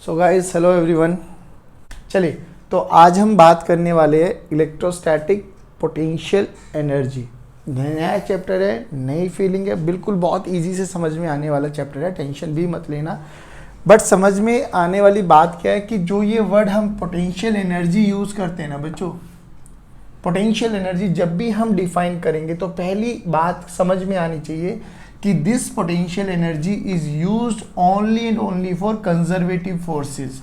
So guys, hello everyone. चलिए, तो आज हम बात करने वाले हैं इलेक्ट्रोस्टैटिक पोटेंशियल एनर्जी। नया चैप्टर है, नई फीलिंग है, बिल्कुल बहुत इजी से समझ में आने वाला चैप्टर है, टेंशन भी मत लेना। बट समझ में आने वाली बात क्या है कि जो ये वर्ड हम पोटेंशियल एनर्जी यूज़ करते हैं ना बच्चों, पोटेंशियल एनर्जी जब भी हम डिफाइन करेंगे तो पहली बात समझ में आनी चाहिए कि this potential energy is used only and only for conservative forces.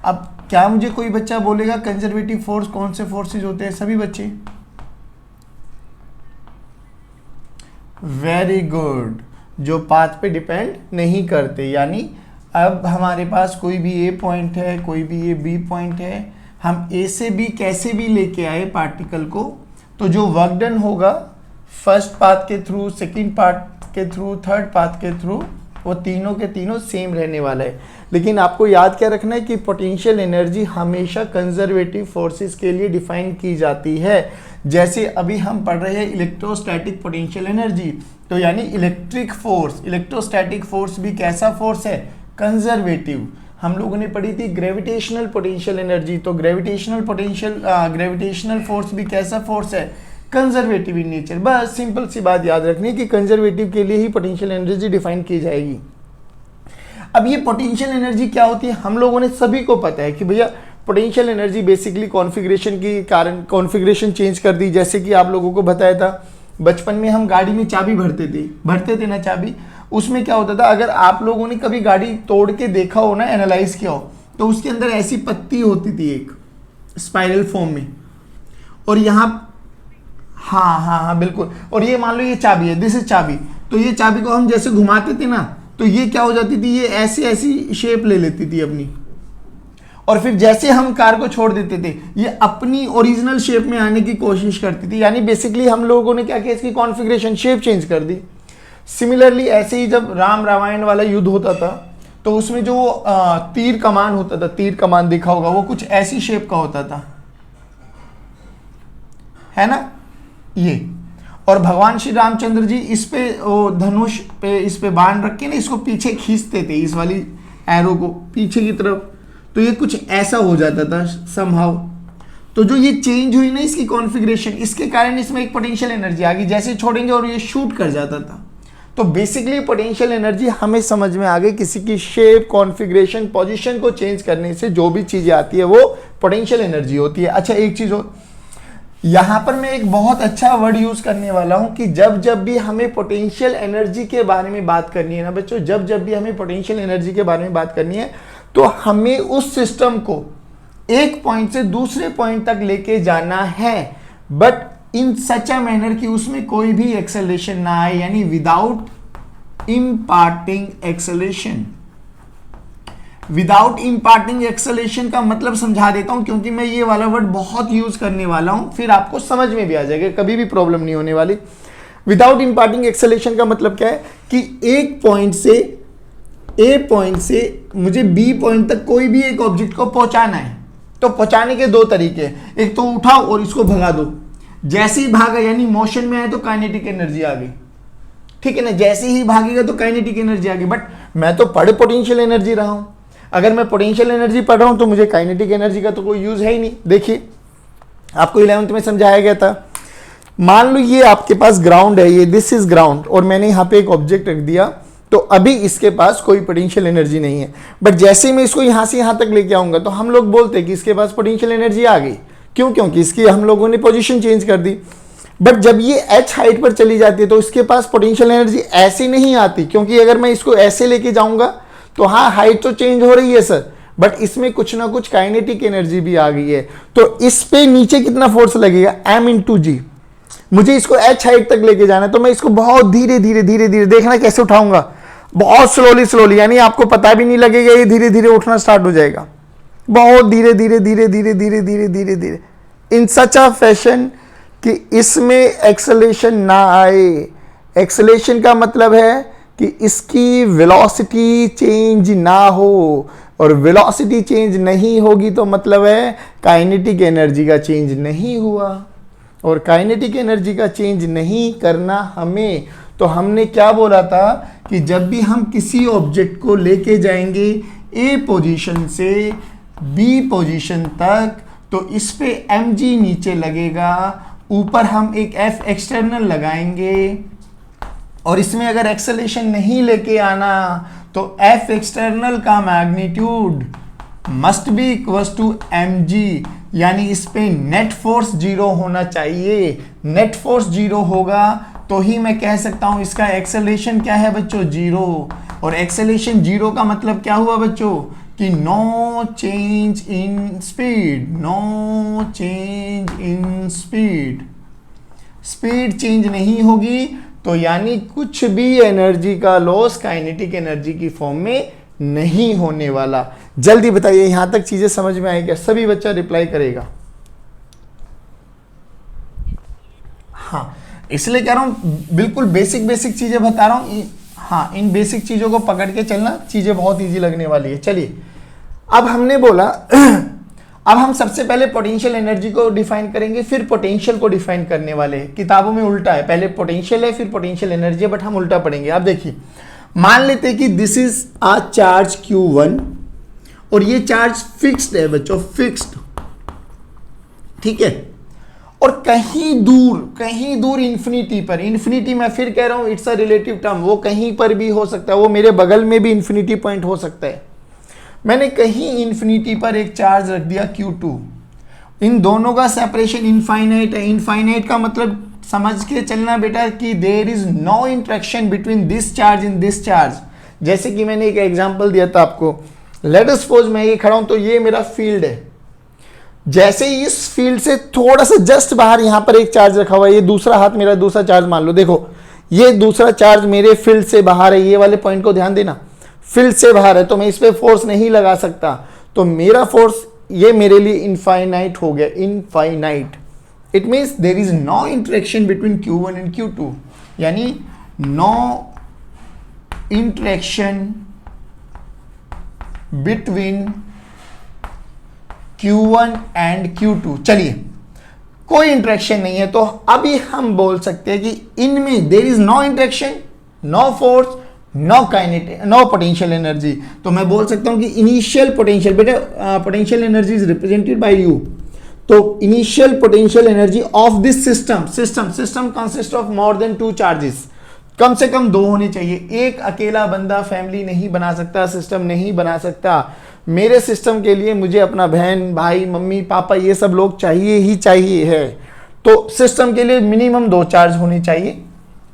अब क्या मुझे कोई बच्चा बोलेगा कंजर्वेटिव फोर्स कौन से फोर्सेस होते हैं? सभी बच्चे वेरी गुड, जो पाथ पे डिपेंड नहीं करते। यानी अब हमारे पास कोई भी ए पॉइंट है, कोई भी ये बी पॉइंट है, हम ए से बी कैसे भी लेके आए पार्टिकल को, तो जो वर्क डन होगा फर्स्ट पाथ के थ्रू, सेकंड पाथ के थ्रू, थर्ड पाथ के थ्रू, वो तीनों के तीनों सेम रहने वाला है। लेकिन आपको याद क्या रखना है कि पोटेंशियल एनर्जी हमेशा कंजर्वेटिव फोर्सेस के लिए डिफाइन की जाती है। जैसे अभी हम पढ़ रहे हैं इलेक्ट्रोस्टैटिक पोटेंशियल एनर्जी, तो यानी इलेक्ट्रिक फोर्स, इलेक्ट्रोस्टैटिक फोर्स भी कैसा फोर्स है? कंजर्वेटिव। हम लोगों ने पढ़ी थी ग्रेविटेशनल पोटेंशियल एनर्जी, तो ग्रेविटेशनल फोर्स भी कैसा फोर्स है? Conservative in nature. बस सिंपल सी बात याद रखनी है कि कंजर्वेटिव के लिए ही पोटेंशियल एनर्जी डिफाइन की जाएगी। अब ये पोटेंशियल एनर्जी क्या होती है? हम लोगों ने सभी को पता है कि भैया पोटेंशियल एनर्जी बेसिकली कॉन्फ़िगरेशन के कारण कॉन्फ़िगरेशन चेंज कर दी। जैसे कि आप लोगों को बताया था बचपन में हम गाड़ी में चाबी भरते थे ना चाबी, उसमें क्या होता था, अगर आप लोगों ने कभी गाड़ी तोड़ के देखा हो ना, एनालाइज किया हो, तो उसके अंदर ऐसी पत्ती होती थी एक स्पाइरल फॉर्म में, और यहाँ हाँ बिल्कुल, और ये मान लो ये चाबी है, दिस इज चाबी, तो ये चाबी को हम जैसे घुमाते थे ना, तो ये क्या हो जाती थी, ये ऐसी शेप ले लेती थी अपनी, और फिर जैसे हम कार को छोड़ देते थे ये अपनी ओरिजिनल शेप में आने की कोशिश करती थी। यानी बेसिकली हम लोगों ने क्या किया, इसकी कॉन्फ़िगरेशन शेप चेंज कर दी। सिमिलरली ऐसे ही जब राम रामायण वाला युद्ध होता था, तो उसमें जो तीर कमान होता था, तीर कमान देखा होगा, वो कुछ ऐसी शेप का होता था, है ना ये। और भगवान श्री रामचंद्र जी इस पे धनुष पे, इस पे बाण रख के ना इसको पीछे खींचते थे, इस वाली एरो को पीछे की तरफ, तो ये कुछ ऐसा हो जाता था समहाउ। तो जो ये चेंज हुई ना इसकी कॉन्फ़िगरेशन, इसके कारण इसमें एक पोटेंशियल एनर्जी आ गई, जैसे छोड़ेंगे और ये शूट कर जाता था। तो बेसिकली पोटेंशियल एनर्जी हमें समझ में आ गई, किसी की शेप, कॉन्फ़िगरेशन, पोजीशन को चेंज करने से जो भी चीज़ें आती है वो पोटेंशियल एनर्जी होती है। अच्छा, एक चीज़ और यहाँ पर मैं एक बहुत अच्छा वर्ड यूज़ करने वाला हूँ कि जब भी हमें पोटेंशियल एनर्जी के बारे में बात करनी है ना बच्चों, जब भी हमें पोटेंशियल एनर्जी के बारे में बात करनी है, तो हमें उस सिस्टम को एक पॉइंट से दूसरे पॉइंट तक लेके जाना है, but in such a manner कि उसमें कोई भी एक्सेलरेशन ना आए, यानी without imparting acceleration. Without imparting acceleration का मतलब समझा देता हूं, क्योंकि मैं ये वाला वर्ड बहुत यूज करने वाला हूं, फिर आपको समझ में भी आ जाएगा, कभी भी प्रॉब्लम नहीं होने वाली। विदाउट इम्पार्टिंग एक्सेलरेशन का मतलब क्या है कि एक पॉइंट से, ए पॉइंट से मुझे बी पॉइंट तक कोई भी एक ऑब्जेक्ट को पहुंचाना है, तो पहुंचाने के दो तरीके हैं, एक तो उठाओ और इसको भगा दो, जैसे ही भागा यानी मोशन में आए तो काइनेटिक एनर्जी आ गई, ठीक है ना, जैसे ही भागेगा तो काइनेटिक एनर्जी आ गई। बट मैं तो पढ़ पोटेंशियल एनर्जी रहा हूं, अगर मैं पोटेंशियल एनर्जी पढ़ रहा हूं तो मुझे काइनेटिक एनर्जी का तो कोई यूज है ही नहीं। देखिए आपको 11th में समझाया गया था, मान लो ये आपके पास ग्राउंड है, ये दिस इज ग्राउंड, और मैंने यहां पे एक ऑब्जेक्ट रख दिया, तो अभी इसके पास कोई पोटेंशियल एनर्जी नहीं है, बट जैसे मैं इसको यहां से यहां तक लेके आऊंगा तो हम लोग बोलते हैं कि इसके पास पोटेंशियल एनर्जी आ गई। क्यों? क्योंकि इसकी हम लोगों ने पोजीशन चेंज कर दी। बट जब ये h हाइट पर चली जाती है तो इसके पास पोटेंशियल एनर्जी ऐसे नहीं आती, क्योंकि अगर मैं इसको ऐसे लेके जाऊंगा तो हाँ हाइट तो चेंज हो रही है सर, बट इसमें कुछ ना कुछ काइनेटिक एनर्जी भी आ गई है, तो इस पे नीचे कितना फोर्स लगेगा? m/g। मुझे इसको h हाइट तक लेके जाना है, तो मैं इसको बहुत धीरे धीरे देखना कैसे उठाऊंगा, बहुत स्लोली, यानी आपको पता भी नहीं लगेगा, ये धीरे धीरे उठना स्टार्ट हो जाएगा, बहुत धीरे धीरे इन सच अ फैशन कि इसमें एक्सेलरेशन ना आए। एक्सेलरेशन का मतलब है कि इसकी वेलोसिटी चेंज ना हो, और वेलोसिटी चेंज नहीं होगी तो मतलब है काइनेटिक एनर्जी का चेंज नहीं हुआ, और काइनेटिक एनर्जी का चेंज नहीं करना हमें, तो हमने क्या बोला था कि जब भी हम किसी ऑब्जेक्ट को लेके जाएंगे ए पोजीशन से बी पोजीशन तक, तो इस पे mg नीचे लगेगा, ऊपर हम एक f एक्सटर्नल लगाएंगे, और इसमें अगर एक्सेलेरेशन नहीं लेके आना तो f एक्सटर्नल का magnitude must be equals to mg, यानी इस पे नेट फोर्स 0 होना चाहिए। नेट फोर्स 0 होगा तो ही मैं कह सकता हूं इसका एक्सेलेरेशन क्या है बच्चों, 0। और एक्सेलेरेशन 0 का मतलब क्या हुआ बच्चों कि no change in speed, no change in speed, speed change नहीं होगी तो यानी कुछ भी एनर्जी का लॉस काइनेटिक एनर्जी की फॉर्म में नहीं होने वाला। जल्दी बताइए यहां तक चीजें समझ में आई क्या? सभी बच्चा रिप्लाई करेगा। हाँ, इसलिए कह रहा हूं बिल्कुल बेसिक चीजें बता रहा हूं। हाँ, इन बेसिक चीजों को पकड़ के चलना, चीजें बहुत इजी लगने वाली है। चलिए, अब हमने बोला अब हम सबसे पहले पोटेंशियल एनर्जी को डिफाइन करेंगे, फिर पोटेंशियल को डिफाइन करने वाले हैं। किताबों में उल्टा है, पहले पोटेंशियल है फिर पोटेंशियल एनर्जी है, बट हम उल्टा पढ़ेंगे। अब देखिए, मान लेते हैं कि this is a charge Q1 और ये चार्ज फिक्स्ड है बच्चों, फिक्स्ड, ठीक है। और कहीं दूर इंफिनिटी पर, इंफिनिटी मैं फिर कह रहा हूं इट्स अ रिलेटिव टर्म, वो कहीं पर भी हो सकता है, वो मेरे बगल में भी इंफिनिटी पॉइंट हो सकता है। मैंने कहीं इंफिनिटी पर एक चार्ज रख दिया Q2, इन दोनों का सेपरेशन इनफाइनाइट है। इनफाइनाइट का मतलब समझ के चलना बेटा कि there is no interaction between this charge in this charge. जैसे कि मैंने एक एग्जांपल दिया था आपको, लेट अस सपोज मैं ये खड़ा हूं तो ये मेरा फील्ड है, जैसे ही इस फील्ड से थोड़ा सा जस्ट बाहर यहां पर एक चार्ज रखा हुआ है, ये दूसरा हाथ मेरा दूसरा चार्ज मान लो, देखो ये दूसरा चार्ज मेरे फील्ड से बाहर है, ये वाले पॉइंट को ध्यान देना, फील्ड से बाहर है तो मैं इस पे फोर्स नहीं लगा सकता, तो मेरा फोर्स ये मेरे लिए इनफाइनाइट हो गया, infinite. It means there is no interaction between Q1 and Q2, यानी no interaction between Q1 and Q2। चलिए, कोई इंटरेक्शन नहीं है तो अभी हम बोल सकते हैं कि इनमें there is no interaction, no force, no kinetic, no potential energy. तो मैं बोल सकता हूं कि इनिशियल पोटेंशियल, बेटा potential energy is represented by you, तो initial potential energy of this system consist of more than 2 charges, कम से कम 2 होने चाहिए। एक अकेला बंदा फैमिली नहीं बना सकता, सिस्टम नहीं बना सकता। मेरे सिस्टम के लिए मुझे अपना बहन, भाई, मम्मी, पापा, ये सब लोग चाहिए ही चाहिए है, तो सिस्टम के लिए मिनिमम 2 चार्ज होने चाहिए।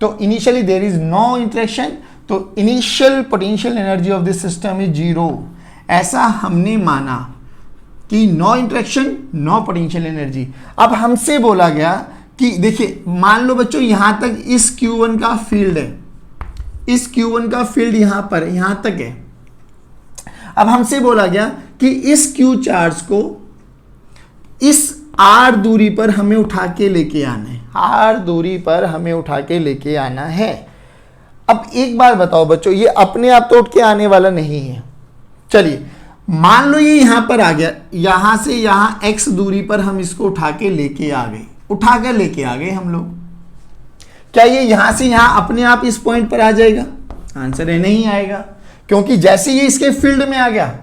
तो initially there is no interaction, तो initial potential energy of this system is 0। ऐसा हमने माना कि no interaction, no potential energy. अब हमसे बोला गया कि देखिए, मान लो बच्चों यहां तक इस Q1 का फील्ड है, इस Q1 का फील्ड यहां पर, यहां तक है। अब हमसे बोला गया कि इस Q चार्ज को इस R दूरी पर हमें उठा के लेके आना है, R दूरी पर हमें उठा के लेके आना है। अब एक बार बताओ बच्चों, ये अपने आप तो उठ के आने वाला नहीं है। चलिए, मान लो ये यहां पर आ गया, यहां से यहां x दूरी पर हम इसको उठा के लेके आ गए, उठाकर लेके आ गए हम लोग। क्या ये यहां से यहां अपने आप इस पॉइंट पर आ जाएगा? आंसर है नहीं आएगा, क्योंकि जैसे ये इसके फील्ड में आ गया,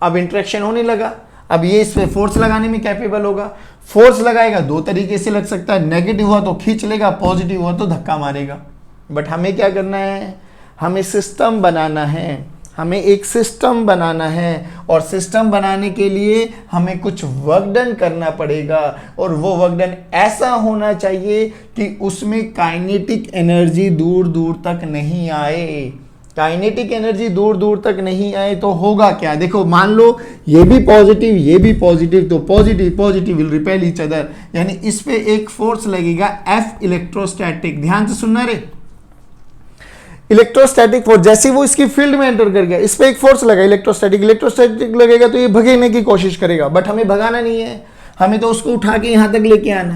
अब इंटरेक्शन होने लगा, अब ये इस पे फोर्स लगाने में कैपेबल होगा। फोर्स लगाएगा 2 तरीके से लग सकता है, नेगेटिव हुआ तो खींच लेगा, पॉजिटिव हुआ तो धक्का मारेगा। बट हमें क्या करना है? हमें सिस्टम बनाना है, हमें एक सिस्टम बनाना है, और सिस्टम बनाने के लिए हमें कुछ वर्क डन करना पड़ेगा, और वो वर्क डन ऐसा होना चाहिए कि उसमें काइनेटिक एनर्जी दूर दूर तक नहीं आए। काइनेटिक एनर्जी दूर दूर तक नहीं आए तो होगा क्या? देखो, मान लो ये भी पॉजिटिव, ये भी पॉजिटिव, तो positive will repel each other, यानी इस पे एक फोर्स लगेगा F इलेक्ट्रोस्टैटिक। ध्यान से सुनना रे, इलेक्ट्रोस्टैटिक फोर्स, जैसे वो इसकी फील्ड में एंटर कर गया, इस पे एक फोर्स लगा इलेक्ट्रोस्टैटिक लगेगा तो ये भगने की कोशिश करेगा, बट हमें भगाना नहीं है, हमें तो उसको उठा के यहां तक लेके आना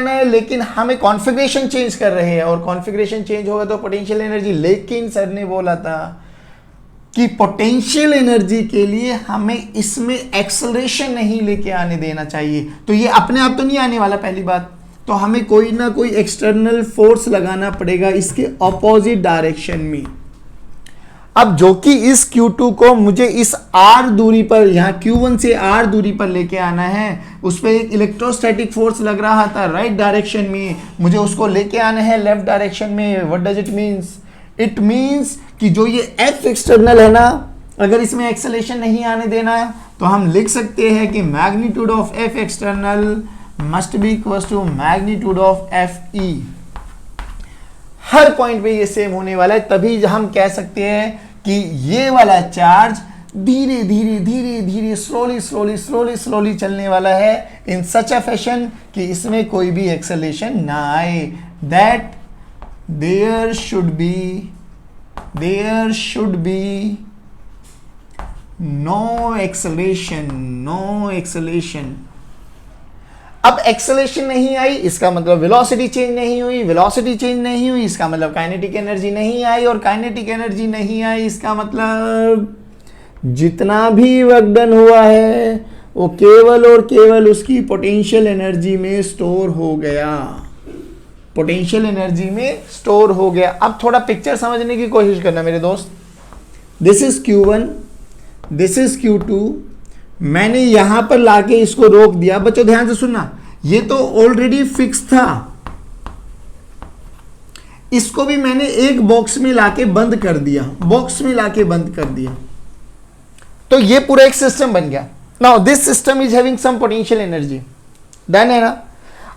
है, लेकिन हमें कॉन्फ़िगरेशन चेंज कर रहे हैं, और कॉन्फ़िगरेशन चेंज होगा तो पोटेंशियल एनर्जी। लेकिन सर ने बोला था कि पोटेंशियल एनर्जी के लिए हमें इसमें एक्सेलरेशन नहीं लेके आने देना चाहिए, तो ये अपने आप तो नहीं आने वाला पहली बात, तो हमें कोई ना कोई एक्सटर्नल फोर्स लगाना पड़ेगा इसके ऑपोजिट डायरेक्शन में। अब जो कि इस Q2 को मुझे इस R दूरी पर, यहाँ Q1 से R दूरी पर लेके आना है, उस पर एक इलेक्ट्रोस्टैटिक फोर्स लग रहा था राइट डायरेक्शन में, मुझे उसको लेके आना है लेफ्ट डायरेक्शन में। What does it means? It means कि जो ये F एक्सटर्नल है ना, अगर इसमें एक्सेलेरेशन नहीं आने देना है तो हम लिख सकते हैं कि magnitude of F external must be equal to magnitude of FE। हर पॉइंट पे ये सेम होने वाला है, तभी हम कह सकते हैं कि ये वाला चार्ज धीरे धीरे धीरे धीरे स्लोली स्लोली स्लोली स्लोली चलने वाला है इन सच अ फैशन कि इसमें कोई भी एक्सेलेरेशन ना आए। That there should be no acceleration. अब एक्सेलेरेशन नहीं आई इसका मतलब वेलोसिटी चेंज नहीं हुई, वेलोसिटी चेंज नहीं हुई इसका मतलब काइनेटिक एनर्जी नहीं आई, और काइनेटिक एनर्जी नहीं आई इसका मतलब जितना भी वर्क डन हुआ है वो केवल और केवल उसकी पोटेंशियल एनर्जी में स्टोर हो गया, पोटेंशियल एनर्जी में स्टोर हो गया। अब थोड़ा पिक्चर समझने की कोशिश करना मेरे दोस्त। This is Q1, this is Q2, मैंने यहां पर लाके इसको रोक दिया। बच्चों ध्यान से सुनना, ये तो ऑलरेडी फिक्स था, इसको भी मैंने एक बॉक्स में लाके बंद कर दिया, बॉक्स में लाके बंद कर दिया, तो ये पूरा एक सिस्टम बन गया। Now this system is having some potential energy, done है ना।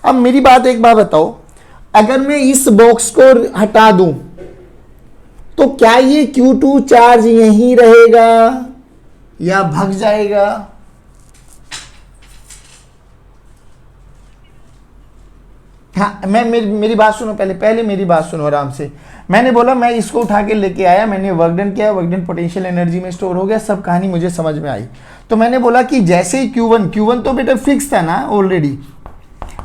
अब मेरी बात एक बात बताओ, अगर मैं इस बॉक्स को हटा दूं तो क्या ये Q2 चार्ज यहीं रहेगा या भाग जाएगा? हाँ, मेरी बात सुनो, पहले मेरी बात सुनो आराम से। मैंने बोला मैं इसको उठा के लेके आया, मैंने वर्क डन किया, वर्क डन पोटेंशियल एनर्जी में स्टोर हो गया, सब कहानी मुझे समझ में आई। तो मैंने बोला कि जैसे ही Q1 तो बेटा फिक्स था ना ऑलरेडी,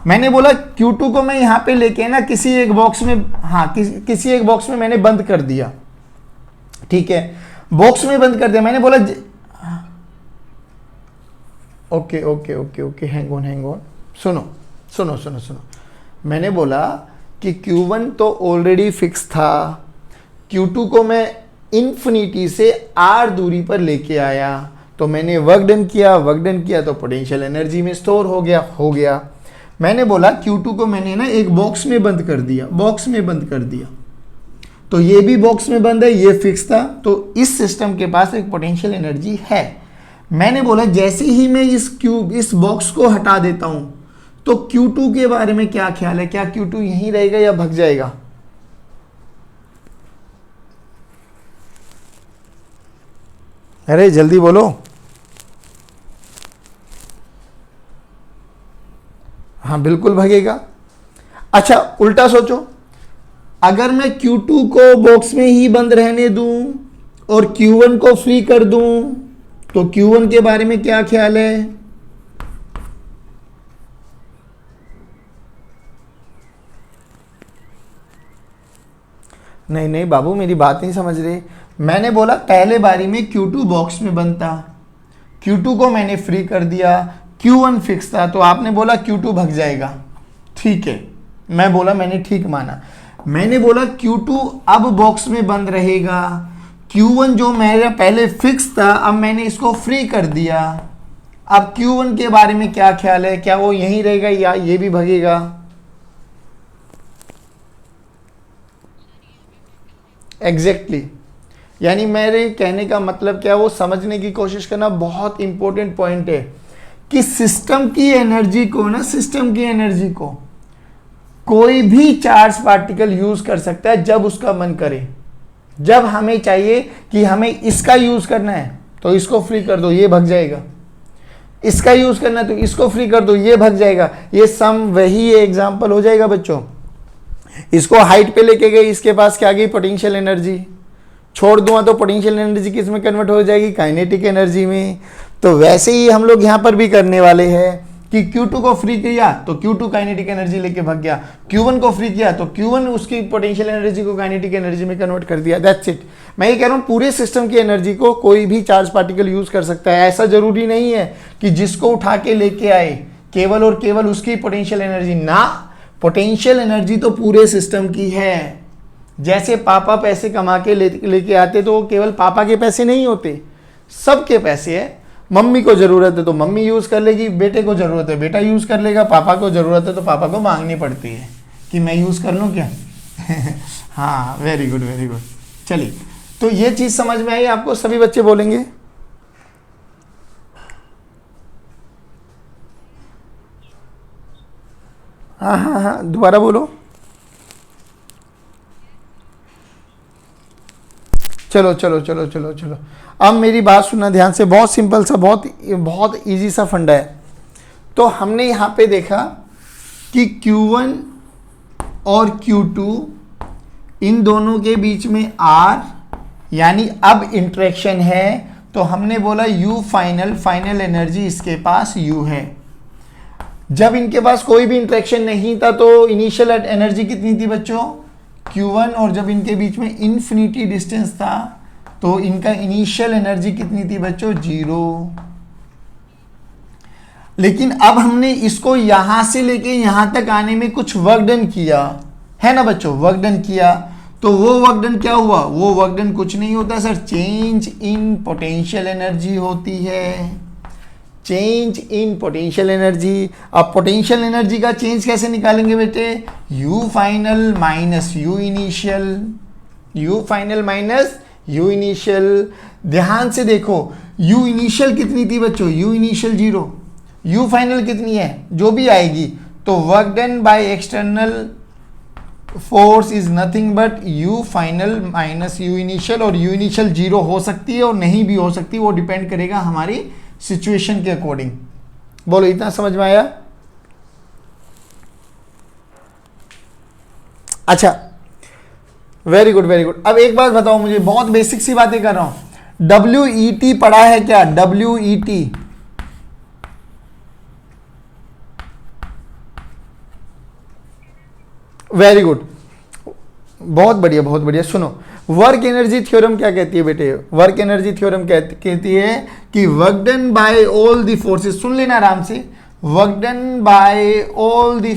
मैंने बोला Q2 को मैं यहां पे लेके ना किसी एक बॉक्स में, हाँ किसी एक बॉक्स में मैंने बंद कर दिया, ठीक है, बॉक्स में बंद कर दिया। मैंने बोला ओके हैंग ऑन, सुनो। मैंने बोला कि Q1 तो ऑलरेडी फिक्स था, Q2 को मैं इन्फिनिटी से R दूरी पर लेके आया, तो मैंने वर्क डन किया तो पोटेंशियल एनर्जी में स्टोर हो गया। मैंने बोला Q2 को मैंने ना एक बॉक्स में बंद कर दिया, तो ये भी बॉक्स में बंद है, ये फिक्स था, तो इस सिस्टम के पास एक पोटेंशियल एनर्जी है। मैंने बोला जैसे ही मैं इस बॉक्स को हटा देता हूं तो Q2 के बारे में क्या ख्याल है? क्या Q2 यहीं रहेगा या भाग जाएगा? अरे जल्दी बोलो। हाँ बिल्कुल भागेगा। अच्छा उल्टा सोचो, अगर मैं Q2 को बॉक्स में ही बंद रहने दूं और Q1 को फ्री कर दूं तो Q1 के बारे में क्या ख्याल है? नहीं बाबू मेरी बात नहीं समझ रहे। मैंने बोला पहले बारी में Q2 बॉक्स में बंद था, Q2 को मैंने फ्री कर दिया, Q1 फिक्स था, तो आपने बोला Q2 भाग जाएगा, ठीक है। मैं बोला मैंने ठीक माना। मैंने बोला Q2 अब बॉक्स में बंद रहेगा, Q1 जो मेरा पहले फिक्स था अब मैंने इसको फ्री कर दिया, अब Q1 के बारे में क्या ख्याल है? क्या वो यहीं रहेगा या ये भी भागेगा? एग्जैक्टली यानी मेरे कहने का मतलब क्या, वो समझने की कोशिश करना बहुत इंपॉर्टेंट पॉइंट है कि सिस्टम की एनर्जी को कोई भी चार्ज पार्टिकल यूज कर सकता है जब उसका मन करे। जब हमें चाहिए कि हमें इसका यूज करना है तो इसको फ्री कर दो, ये भाग जाएगा, इसका यूज करना है तो इसको फ्री कर दो, ये भाग जाएगा। ये सम वही एग्जांपल हो जाएगा बच्चों। इसको हाइट पे लेके गए, इसके पास क्या गई? Potential energy. छोड़ दूंगा तो पोटेंशियल एनर्जी किस में कन्वर्ट हो जाएगी? काइनेटिक एनर्जी में। तो वैसे ही हम लोग यहां पर भी करने वाले हैं कि Q2 को फ्री किया तो Q2 काइनेटिक एनर्जी लेके भाग गया, Q1 को फ्री किया तो Q1 उसकी पोटेंशियल एनर्जी को काइनेटिक एनर्जी में कन्वर्ट कर दिया। That's it. मैं ये कह रहा हूँ पूरे सिस्टम की एनर्जी को कोई भी चार्ज पार्टिकल यूज कर सकता है। ऐसा जरूरी नहीं है कि जिसको उठा के लेके आए केवल और केवल उसकी पोटेंशियल एनर्जी, ना, पोटेंशियल एनर्जी तो पूरे सिस्टम की है। जैसे पापा पैसे कमा के लेके आते तो वो केवल पापा के पैसे नहीं होते, सबके पैसे है। मम्मी को जरूरत है तो मम्मी यूज कर लेगी, बेटे को जरूरत है बेटा यूज कर लेगा, पापा को जरूरत है तो पापा को मांगनी पड़ती है कि मैं यूज कर लूं क्या। हाँ, वेरी गुड वेरी गुड। चलिए, तो ये चीज समझ में आई आपको? सभी बच्चे बोलेंगे? हाँ हाँ हाँ, दोबारा बोलो। चलो चलो चलो चलो चलो, अब मेरी बात सुनना ध्यान से। बहुत सिंपल सा, बहुत बहुत इजी सा फंडा है। तो हमने यहाँ पे देखा कि Q1 और Q2 इन दोनों के बीच में R, यानी अब इंटरेक्शन है, तो हमने बोला U फाइनल, फाइनल एनर्जी इसके पास U है। जब इनके पास कोई भी इंटरेक्शन नहीं था तो इनिशियल एनर्जी कितनी थी बच्चों? Q1, और जब इनके बीच में इन्फिनिटी डिस्टेंस था तो इनका इनिशियल एनर्जी कितनी थी बच्चों? 0। लेकिन अब हमने इसको यहां से लेके यहां तक आने में कुछ वर्क डन किया है ना बच्चों, वर्क डन किया। तो वो वर्क डन क्या हुआ? वो वर्क डन कुछ नहीं होता sir, change in potential energy होती है, चेंज इन पोटेंशियल एनर्जी। अब पोटेंशियल एनर्जी का चेंज कैसे निकालेंगे बेटे? U final minus U initial, U final minus U initial. ध्यान से देखो, U इनिशियल कितनी थी बच्चों? U इनिशियल 0, U फाइनल कितनी है? जो भी आएगी। तो work done by external force is nothing but U final minus U initial, और U इनिशियल 0 हो सकती है और नहीं भी हो सकती, वो डिपेंड करेगा हमारी सिचुएशन के अकॉर्डिंग। बोलो, इतना समझ में आया? अच्छा, वेरी गुड वेरी गुड। अब एक बात बताओ मुझे, बहुत बेसिक सी बातें कर रहा हूं। WET पढ़ा है क्या? WET वेरी गुड, बहुत बढ़िया बहुत बढ़िया। सुनो, वर्क एनर्जी थ्योरम क्या कहती है बेटे? वर्क एनर्जी थ्योरम कहती है कि work done by all the forces, सुन लेना आराम से, work done by all the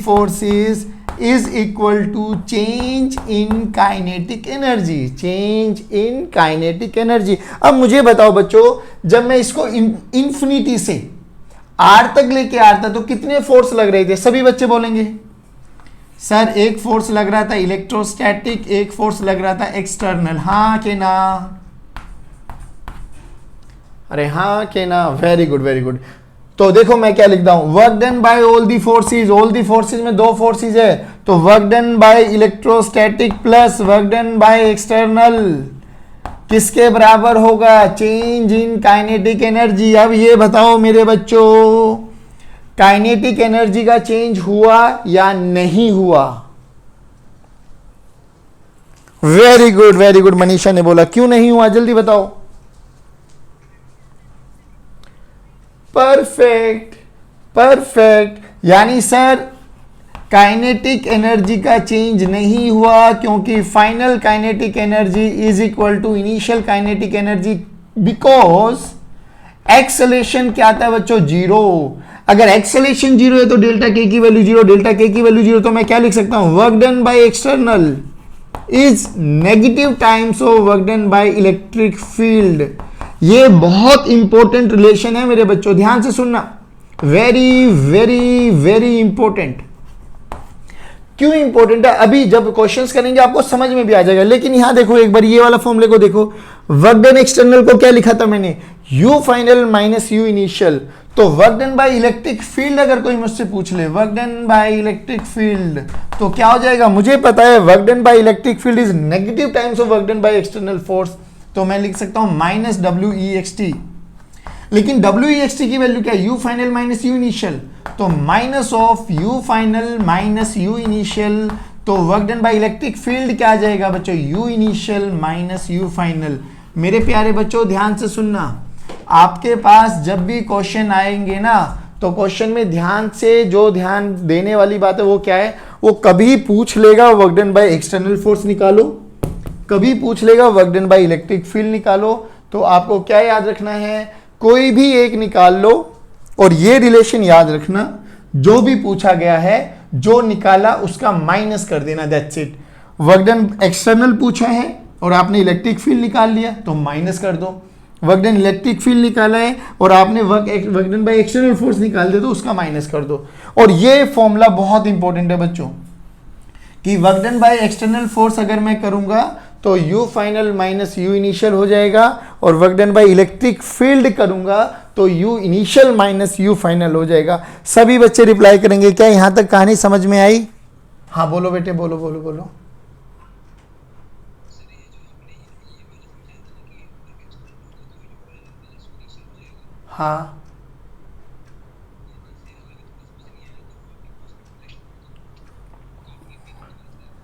forces is equal to change in kinetic energy, change in kinetic energy. अब मुझे बताओ बच्चों, जब मैं इसको इंफिनिटी से R तक लेके आ था तो कितने फोर्स लग रहे थे? सभी बच्चे बोलेंगे सर एक फोर्स लग रहा था इलेक्ट्रोस्टैटिक, एक फोर्स लग रहा था एक्सटर्नल। हाँ के ना? अरे हाँ के ना? Very good very good. तो देखो मैं क्या लिखता हूं, work done by all the forces, all the forces में दो फोर्सेस है, तो work done by electrostatic plus work done by external किसके बराबर होगा? Change in kinetic energy. अब ये बताओ मेरे बच्चों, काइनेटिक एनर्जी का चेंज हुआ या नहीं हुआ? वेरी गुड मनीषा ने बोला, क्यों नहीं हुआ जल्दी बताओ। परफेक्ट परफेक्ट, यानी सर काइनेटिक एनर्जी का चेंज नहीं हुआ क्योंकि final kinetic energy is equal to initial kinetic energy, because acceleration क्या आता है बच्चों? 0। अगर एक्सेलेरेशन 0 है तो डेल्टा के की वैल्यू 0, डेल्टा के की वैल्यू 0, तो मैं क्या लिख सकता हूं? Work done by external is negative times of work done by electric field. ये बहुत इंपॉर्टेंट रिलेशन है मेरे बच्चों, ध्यान से सुनना, वेरी वेरी वेरी इंपॉर्टेंट। क्यों इंपॉर्टेंट है? अभी जब क्वेश्चंस करेंगे आपको समझ में भी आ जाएगा। लेकिन यहां देखो एक बार ये वाला फॉर्मूले को देखो, वर्क डन एक्सटर्नल को क्या लिखा था मैंने? U final minus U initial. तो work done by electric field अगर कोई मुझसे पूछ ले, work done by electric field, तो क्या हो जाएगा? मुझे पता है work done by electric field is negative times of work done by external force, तो मैं लिख सकता हूं माइनस WEXT। लेकिन WEXT की वैल्यू क्या है? U final minus U initial, तो minus of U final minus U initial, तो work done by electric field क्या आ जाएगा बच्चों? U initial minus U final. मेरे प्यारे बच्चों ध्यान से सुनना, आपके पास जब भी क्वेश्चन आएंगे ना, तो क्वेश्चन में ध्यान से जो ध्यान देने वाली बात है वो क्या है? वो कभी पूछ लेगा work done by external force निकालो, कभी पूछ लेगा work done by electric field निकालो। तो आपको क्या याद रखना है? कोई भी एक निकाल लो और ये रिलेशन याद रखना, जो भी पूछा गया है, जो निकाला उसका माइनस कर देना, that's it. Work done external पूछा है और आपने इलेक्ट्रिक फील्ड निकाल लिया तो माइनस कर दो। वर्क डन इलेक्ट्रिक फील्ड निकाला है और आपने work done by external force निकाल दे तो उसका माइनस कर दो। और ये फॉर्मूला बहुत इंपॉर्टेंट है बच्चों कि work done by external force अगर मैं करूंगा तो you final minus U initial हो जाएगा, और work done by electric field करूंगा तो you initial minus you final हो जाएगा। सभी बच्चे रिप्लाई करेंगे। क्या यहां तक कहानी समझ में आई? हाँ बोलो बेटे, बोलो बोलो बोलो। हाँ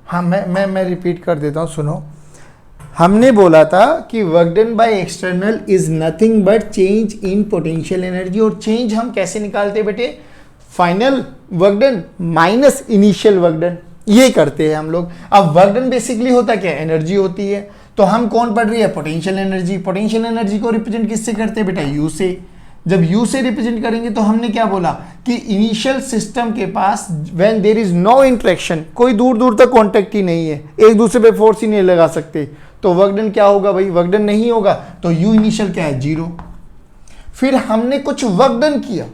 हाँ, मैं रिपीट कर देता हूँ, सुनो। हमने बोला था कि work done by external is nothing but change in potential energy, और चेंज हम कैसे निकालते हैं बेटे? Final work done minus initial work done, ये करते हैं हम लोग। अब वर्क डन बेसिकली होता क्या? एनर्जी होती है। तो हम कौन पढ़ रही है? Potential energy. पोटेंशियल एनर्जी को रिप्रेजेंट किससे करते हैं बेटा? यू से। जब यू से रिप्रेजेंट करेंगे तो हमने क्या बोला कि इनिशियल सिस्टम के पास when there is no interaction, कोई दूर दूर तक कांटेक्ट ही नहीं है, एक दूसरे पे फोर्स ही नहीं लगा सकते, तो वर्क डन क्या होगा भाई? वर्क डन नहीं होगा तो यू इनिशियल क्या है? 0। फिर हमने कुछ वर्क डन किया,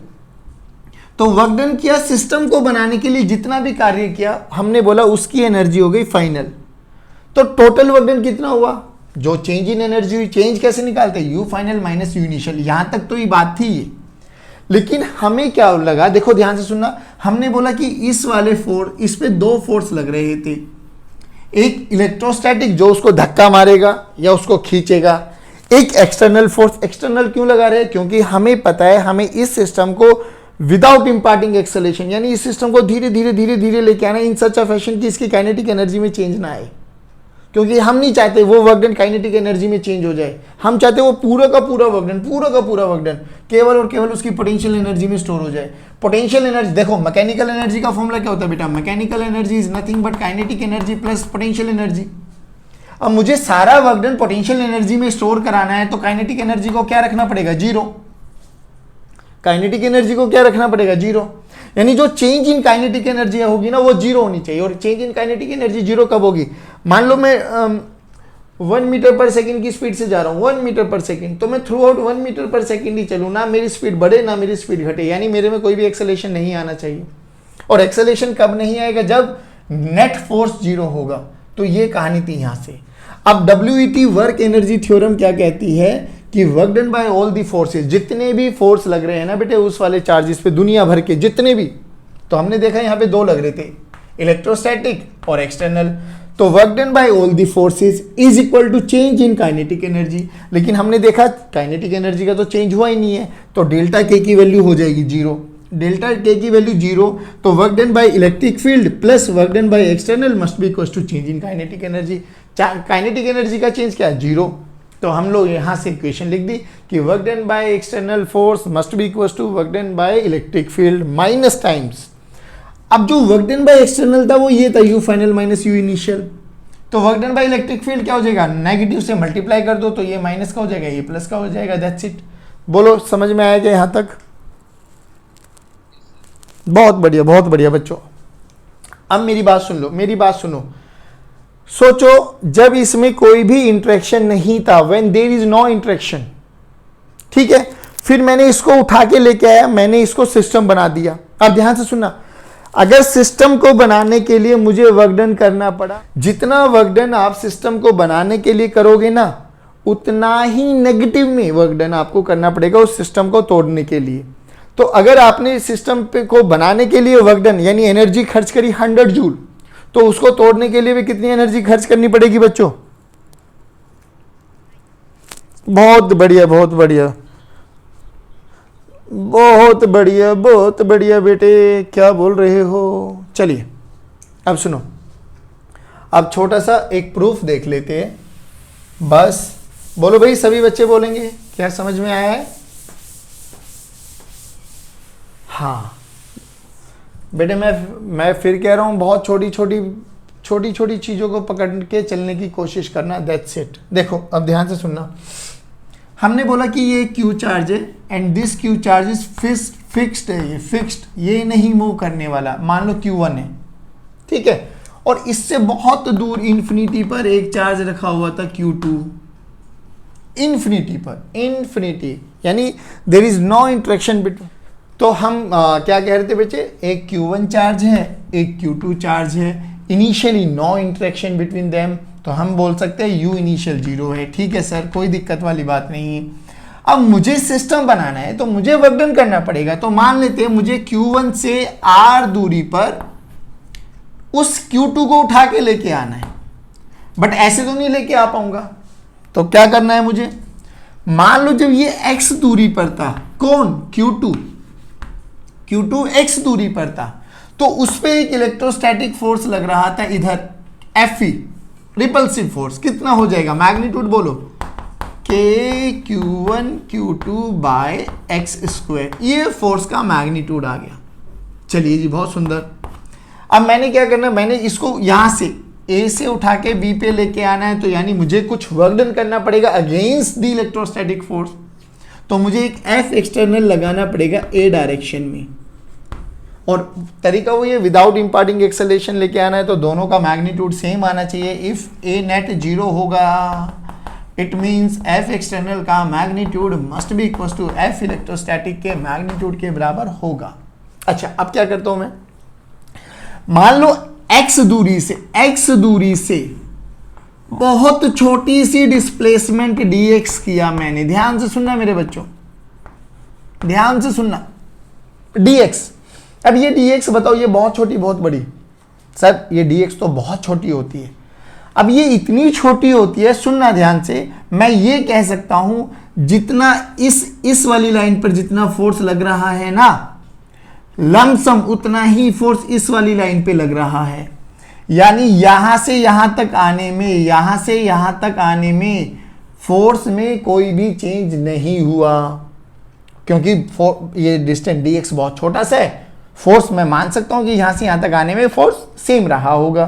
तो वर्क डन किया सिस्टम को बनाने के लिए जितना भी कार्य किया हमने बोला उसकी एनर्जी हो गई फाइनल। तो टोटल वर्क डन कितना हुआ? जो चेंज इन एनर्जी हुई, चेंज कैसे निकालते हैं? You final minus U initial. यहां तक तो ये बात थी ये, लेकिन हमें क्या लगा, देखो ध्यान से सुनना। हमने बोला कि इस वाले फोर्स, इस पे 2 फोर्स लग रहे थे, एक इलेक्ट्रोस्टैटिक जो उसको धक्का मारेगा या उसको खींचेगा, एक एक्सटर्नल फोर्स। एक्सटर्नल क्यों लगा रहे हैं? क्योंकि हमें पता है हमें इस सिस्टम को विदाउट इम्पार्टिंग एक्सेलरेशन, यानी इस सिस्टम को धीरे धीरे धीरे धीरे लेके आना इन सच अ फैशन कि इसकी काइनेटिक एनर्जी में चेंज ना आए, क्योंकि हम नहीं चाहते वो वर्क डन काइनेटिक एनर्जी में चेंज हो जाए। हम चाहते वो पूरा का पूरा वर्क डन केवल और केवल उसकी पोटेंशियल एनर्जी में स्टोर हो जाए। पोटेंशियल एनर्जी देखो, मैकेनिकल एनर्जी का फॉर्मूला क्या होता है बेटा? Mechanical energy is nothing but kinetic energy plus potential energy. अब मुझे सारा वर्क डन पोटेंशियल एनर्जी में स्टोर कराना है तो काइनेटिक एनर्जी को क्या रखना पड़ेगा? 0। काइनेटिक एनर्जी को क्या रखना पड़ेगा? 0। यानी जो चेंज इन काइनेटिक एनर्जी होगी ना वो 0 होनी चाहिए। और चेंज इन काइनेटिक एनर्जी 0 कब होगी? मान लो मैं 1 मीटर पर सेकंड की स्पीड से जा रहा हूँ, 1 मीटर पर सेकंड, तो मैं थ्रू आउट 1 मीटर पर सेकंड ही चलूँ, ना मेरी स्पीड बढ़े ना मेरी स्पीड घटे, यानी मेरे में कोई भी एक्सेलेरेशन नहीं आना चाहिए। और एक्सेलेरेशन कब नहीं आएगा? जब नेट फोर्स 0 होगा। तो ये कहानी थी यहाँ से। अब WET वर्क एनर्जी थ्योरम क्या कहती है कि work done by all the forces, जितने भी फोर्स लग रहे हैं ना बेटे उस वाले चार्जेस पे दुनिया भर के जितने भी, तो हमने देखा यहाँ पे 2 लग रहे थे, इलेक्ट्रोस्टैटिक और एक्सटर्नल। तो work done by all the forces is equal to change in kinetic energy. लेकिन हमने देखा काइनेटिक एनर्जी का तो चेंज हुआ ही नहीं है, तो डेल्टा के की वैल्यू हो जाएगी 0। डेल्टा के की वैल्यू 0, तो work done by electric field plus work done by external must be equal to change in kinetic energy. Kinetic energy का चेंज क्या है? 0। तो हम लोग यहाँ से इक्वेशन लिख दी कि work done by external force must be equal to work done by electric field minus times. अब जो वर्क डन बाय एक्सटर्नल था वो ये था U final minus U initial. तो work done by electric field क्या हो जाएगा? नेगेटिव से मल्टीप्लाई कर दो तो ये माइनस का हो जाएगा, ये प्लस का हो जाएगा, दैट्स इट। बोलो समझ में आया क्या यहाँ तक? बहुत बढ़िया बच्चों। अब मेरी बात सुन लो, मेरी बात सुनो। सोचो जब इसमें कोई भी इंटरेक्शन नहीं था, when there is no interaction, ठीक है, फिर मैंने इसको उठा के लेके आया, मैंने इसको सिस्टम बना दिया। अब ध्यान से सुनना, अगर सिस्टम को बनाने के लिए मुझे वर्क डन करना पड़ा, जितना वर्क डन आप सिस्टम को बनाने के लिए करोगे ना उतना ही नेगेटिव में वर्क डन आपको करना पड़ेगा उस सिस्टम को तोड़ने के लिए। तो अगर आपने सिस्टम पे को बनाने के लिए वर्क डन यानी एनर्जी खर्च करी 100 जूल, तो उसको तोड़ने के लिए भी कितनी एनर्जी खर्च करनी पड़ेगी बच्चों? बहुत बढ़िया बेटे, क्या बोल रहे हो? चलिए अब सुनो, अब छोटा सा एक प्रूफ देख लेते हैं। बस बोलो भाई, सभी बच्चे बोलेंगे क्या समझ में आया है? हाँ बेटे, मैं फिर कह रहा हूँ, बहुत छोटी छोटी चीज़ों को पकड़ के चलने की कोशिश करना, दैट्स इट। देखो अब ध्यान से सुनना, हमने बोला कि ये क्यू चार्ज है and this Q charge is fixed है, ये फिक्स्ड, ये नहीं मूव करने वाला। मान लो Q1 है, ठीक है, और इससे बहुत दूर इन्फिनिटी पर एक चार्ज रखा हुआ था Q2, इन्फिनिटी पर, इन्फिनिटी, यानी there is no interaction between. तो हम क्या कह रहे थे बच्चे, एक Q1 चार्ज है, एक Q2 चार्ज है, initially no interaction between them, तो हम बोल सकते हैं U इनिशियल 0 है। ठीक है सर, कोई दिक्कत वाली बात नहीं है। अब मुझे सिस्टम बनाना है तो मुझे वर्क डन करना पड़ेगा। तो मान लेते हैं मुझे Q1 से R दूरी पर उस Q2 को उठा के लेके आना है, बट ऐसे तो नहीं लेके आ पाऊंगा। तो क्या करना है मुझे, मान लो जब ये x दूरी पर था, कौन, Q2 x दूरी पर था, तो उस पर एक इलेक्ट्रोस्टैटिक फोर्स लग रहा था इधर, Fe, रिपल्सिव फोर्स। कितना हो जाएगा, मैग्नीट्यूड बोलो, Q1 Q2 by X square, ये फोर्स का मैग्नीट्यूड आ गया। चलिए जी, बहुत सुंदर। अब मैंने क्या करना, मैंने इसको यहां से A से उठा के B पे लेके आना है, तो यानी मुझे कुछ वर्क डन करना पड़ेगा अगेंस्ट द इलेक्ट्रोस्टैटिक फोर्स। तो मुझे एक F एक्सटर्नल लगाना पड़ेगा A डायरेक्शन में, और तरीका वो ये, विदाउट इम्पार्टिंग एक्सेलरेशन लेके आना है, तो दोनों का मैग्नीट्यूड सेम आना चाहिए। इफ A नेट 0 होगा, इट मीन्स F एक्सटर्नल का magnitude must be equal to F electrostatic के मैग्नीट्यूड के बराबर होगा। अच्छा, अब क्या करता हूं मैं, मान लो x दूरी से बहुत छोटी सी डिस्प्लेसमेंट dx किया मैंने। ध्यान से सुनना मेरे बच्चों, ध्यान से सुनना, dx। अब ये dx बताओ, ये बहुत छोटी बहुत बड़ी, सर ये dx तो बहुत छोटी होती है। अब ये इतनी छोटी होती है, सुनना ध्यान से, मैं ये कह सकता हूं जितना इस वाली लाइन पर जितना फोर्स लग रहा है ना, लमसम उतना ही फोर्स इस वाली लाइन पे लग रहा है। यानी यहां से यहां तक आने में, यहां से यहां तक आने में फोर्स में कोई भी चेंज नहीं हुआ, क्योंकि ये डिस्टेंस dx बहुत छोटा सा है। फोर्स मैं मान सकता हूं कि यहां से यहां तक आने में फोर्स सेम रहा होगा।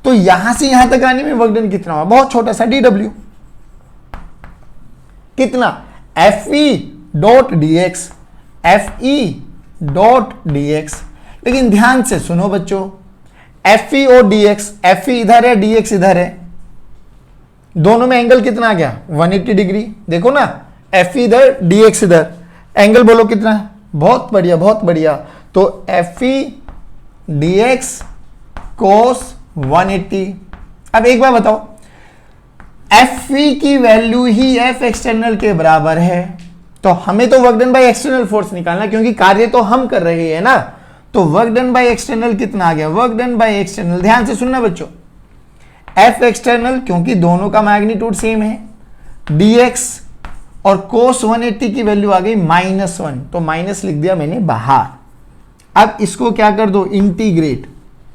तो यहां से यहां तक आने में वर्क डन कितना हुआ, बहुत छोटा सा, dw कितना, Fe dot dx, Fe dot dx। लेकिन ध्यान से सुनो बच्चों, Fe और dx, Fe इधर है, dx इधर है, दोनों में एंगल कितना आ गया, 180 डिग्री। देखो ना, Fe इधर, dx इधर, एंगल बोलो कितना, बहुत बढ़िया बहुत बढ़िया। तो Fe dx cos 180। अब एक बार बताओ, Fe की वैल्यू ही F एक्सटर्नल के बराबर है, तो हमें तो work done by external force निकालना, क्योंकि कार्य तो हम कर रहे हैं ना। तो वर्क डन बाय एक्सटर्नल कितना आ गया, वर्क डन बाय एक्सटर्नल, ध्यान से सुनना बच्चों, F एक्सटर्नल, क्योंकि दोनों का मैग्नीट्यूड सेम है, dx और cos 180 की वैल्यू आ गई -1, तो माइनस लिख दिया मैंने बाहर। अब इसको क्या कर दो, integrate,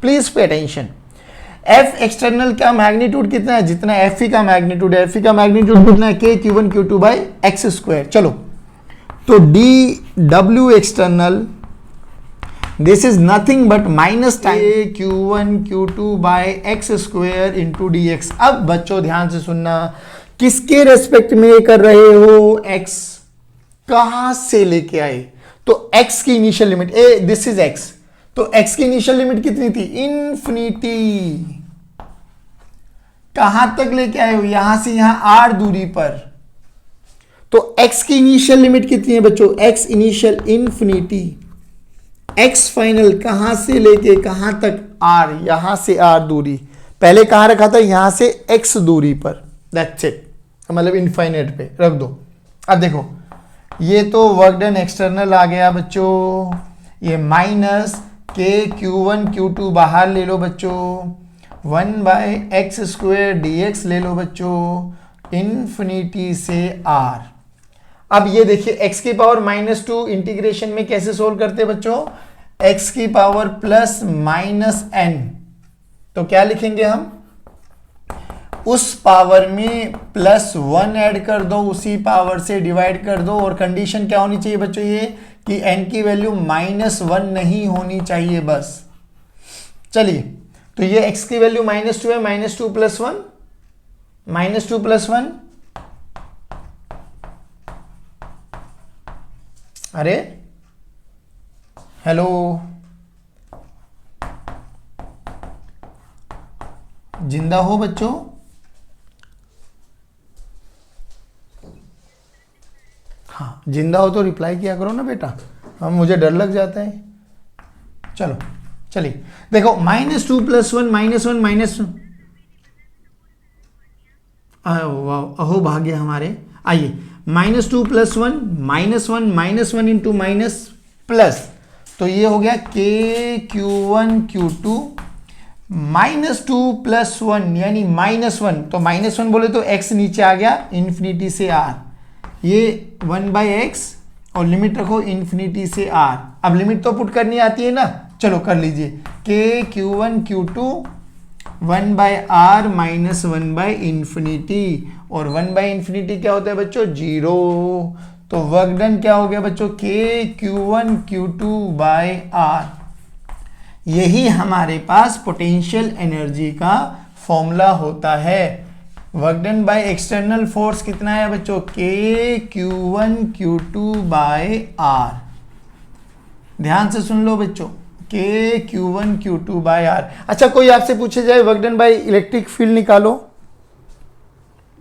please pay attention. F external का मैग्नीट्यूड कितना है, जितना Fe का मैग्नीट्यूड है, Fe का मैग्नीट्यूड कितना है, Q1 Q2 by X square. चलो, तो dw external, this is nothing but minus time Q1 Q2 by X square into dx। अब बच्चों ध्यान से सुनना, किसके रेस्पेक्ट में कर रहे हो, x, कहां से लेके आए, तो x की initial limit, this is x, तो x की इनिशियल लिमिट कितनी थी, इन्फिनिटी। कहां तक लेके आए हो, यहां से यहां r दूरी पर, तो x की इनिशियल लिमिट कितनी है बच्चों, x initial infinity, x final कहां से लेके कहां तक, r, यहां से r दूरी, पहले कहां रखा था, यहां से x दूरी पर, दैट्स इट, मतलब इनफाइनाइट पे रख दो। अब देखो, ये तो वर्क डन एक्सटर्नल आ गया बच्चों, ये माइनस Q1 Q2 बाहर ले लो बच्चों, 1 बाय एक्स स्क्वायर dx ले लो बच्चों, इन्फिनिटी से r। अब ये देखिए, x की पावर -2 इंटीग्रेशन में कैसे सोल्व करते बच्चों, x की पावर प्लस माइनस n, तो क्या लिखेंगे हम, उस पावर में +1 ऐड कर दो, उसी पावर से डिवाइड कर दो, और कंडीशन क्या होनी चाहिए बच्चों, ये कि n की वैल्यू -1 नहीं होनी चाहिए बस। चलिए, तो ये x की वैल्यू -2 है, -2 + 1, -2 + 1, अरे हेलो, जिंदा हो बच्चों? हाँ, जिंदा हो तो रिप्लाई किया करो ना बेटा, हम मुझे डर लग जाता है। चलो चलिए देखो, -2 + 1 -1 -1, अहो भाग्य हमारे। आइए, -2 + 1 -1 -1 इंटू माइनस प्लस, तो ये हो गया KQ1 Q2 -2 + 1 यानी -1, तो -1 बोले तो x नीचे आ गया इन्फिनिटी से r, ये 1/x और लिमिट रखो इन्फिनिटी से r। अब लिमिट तो पुट करनी आती है ना, चलो कर लीजिए, KQ1 Q2 1/r - 1/इंफिनिटी, और 1/इंफिनिटी क्या होता है बच्चों? 0। तो वर्क डन क्या हो गया बच्चों? KQ1 Q2/r। यही हमारे पास पोटेंशियल एनर्जी का फॉर्मूला होता है। Work done by external force कितना है बच्चों? KQ1 Q2/r। ध्यान से सुन लो बच्चों, KQ1 Q2/r। अच्छा, कोई आपसे पूछे जाए work done by electric field निकालो,